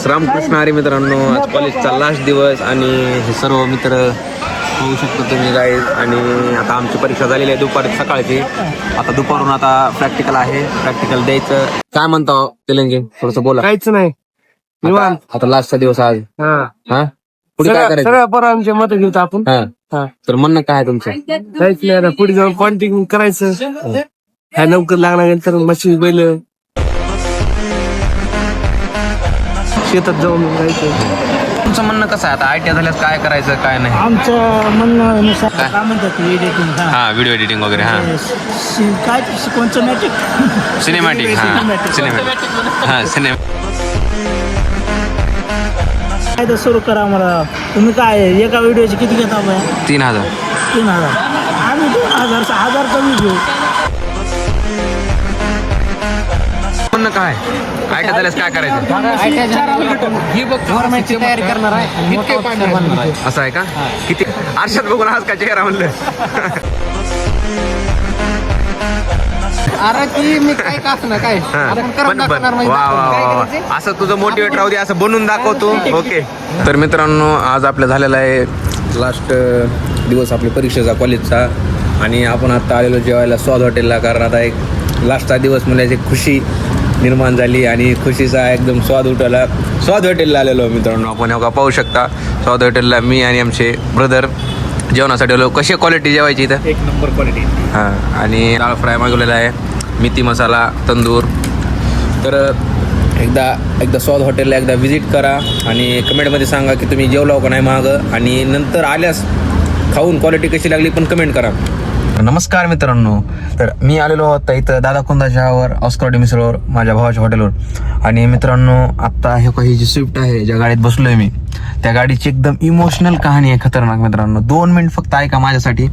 रामकृष्ण हरी मित्रांनो, आज कॉलेजचा लास्ट दिवस आणि हे सर्व मित्र होऊ शकतो तुम्ही गाईज. आणि आता आमची परीक्षा झालेली आहे दुपारी सकाळची. आता दुपारून आता प्रॅक्टिकल आहे, प्रॅक्टिकल द्यायचं. काय म्हणतो तेलंगी, थोडस बोला. काहीच नाही निवांत. आता लास्टचा दिवस आज. हा पुढे काय करायचं? सगळ्या पोरांचे मत घेऊ आपण. तर म्हणणं काय आहे तुमचं? काहीच नाही आता पुढे जाऊन कॉन्टिन्यू करायचं. ह्या लवकर लागल्यानंतर मशीन बैल शेतात जाऊन राहायचं. तुमचं म्हणणं कसं आहे? आता ITI झाल्यास काय करायचं काय नाही? आमचं म्हणण्यानुसार काय म्हणतात एडिटिंग व्हिडिओ एडिटिंग वगैरे. काय कोणचं मॅटिक सिनेमॅटिक. सिनेमॅटिक. काय तर सुरू करा मला. तुम्ही काय एका व्हिडिओचे किती घेता बाया? 3000. 3000. आम्ही 2000 कमी घेऊ. म्हणणं काय? ITI झाल्यास काय करायचं? गव्हर्नमेंटची तयारी करणार आहे. असं आहे का? किती आरशात बघून आज का चेहरा म्हणलं? अरे ती मी काय ना काय वा असं तुझं मोटिवेट राहू दे, असं बनवून दाखवतो. ओके. तर मित्रांनो, आज आपल्या झालेला आहे लास्ट दिवस आपल्या परीक्षेचा कॉलेजचा. आणि आपण आता आलेलो जेवायला स्वाद हॉटेलला, कारण आता एक लास्टचा दिवस म्हणजे खुशी निर्माण झाली आणि खुशीचा एकदम स्वाद उठवला. स्वाद हॉटेलला आलेलो मित्रांनो आपण. हो का, पाहू शकता स्वाद हॉटेलला मी आणि आमचे ब्रदर जेवणासाठी आलो. कशी क्वालिटी जेवायची इथं? एक नंबर क्वालिटी. आणि डाळ फ्राय मागवलेला आहे, मेथी मसाला, तंदूर. तर एकदा स्वाद हॉटेलला एकदा व्हिजिट करा आणि कमेंटमध्ये सांगा की तुम्ही जेवलाव का नाही मागं. आणि नंतर आल्यास खाऊन क्वालिटी कशी लागली पण कमेंट करा. नमस्कार मित्रांनो, तर मी आलेलो होता इथं दादा कुंदा चहावर, ऑस्कर मिसळवर, माझ्या भावाच्या हॉटेलवर. आणि मित्रांनो, आत्ता हे काही जी स्विफ्ट आहे ज्या गाडीत बसलोय मी, त्या गाडीची एकदम इमोशनल कहाणी आहे, खतरनाक मित्रांनो. 2 मिनिट फक्त ऐका माझ्यासाठी.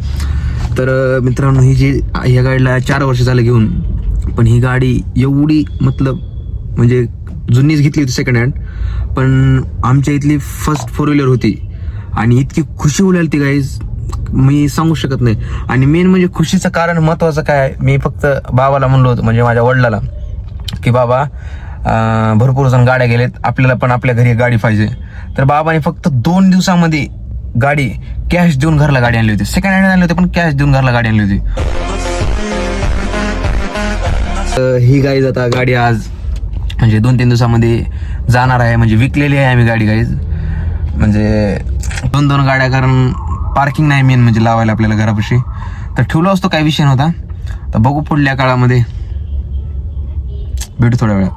तर मित्रांनो, ह्या गाडीला 4 वर्ष झालं घेऊन, पण ही गाडी एवढी म्हणजे जुनीच घेतली होती सेकंड हँड, पण आमच्या इथली फर्स्ट 4 व्हीलर होती. आणि इतकी खुशी उडाली ती गाईज, मी सांगू शकत नाही. आणि मेन म्हणजे खुशीचं कारण महत्वाचं काय आहे, मी फक्त बाबाला म्हणलो होतो, म्हणजे माझ्या वडिलाला, की बाबा भरपूर जण गाड्या गेलेत, आपल्याला पण आपल्या घरी गाडी पाहिजे. तर बाबाने फक्त 2 दिवसामध्ये गाडी कॅश देऊन घरला गाडी आणली होती. सेकंड हँड आणली होती, पण कॅश देऊन घरला गाडी आणली होती. ही गाईज आता गाडी आज म्हणजे 2-3 दिवसामध्ये जाणार आहे, म्हणजे विकलेली आहे आम्ही गाडी गाईज. म्हणजे 2 गाड्या, कारण पार्किंग नाही मेन म्हणजे लावायला आपल्याला घरापाशी. तर ठेवलो असतो, काही विषय नव्हता. तर बघू पुढल्या काळामध्ये, भेटू थोड्या वेळात.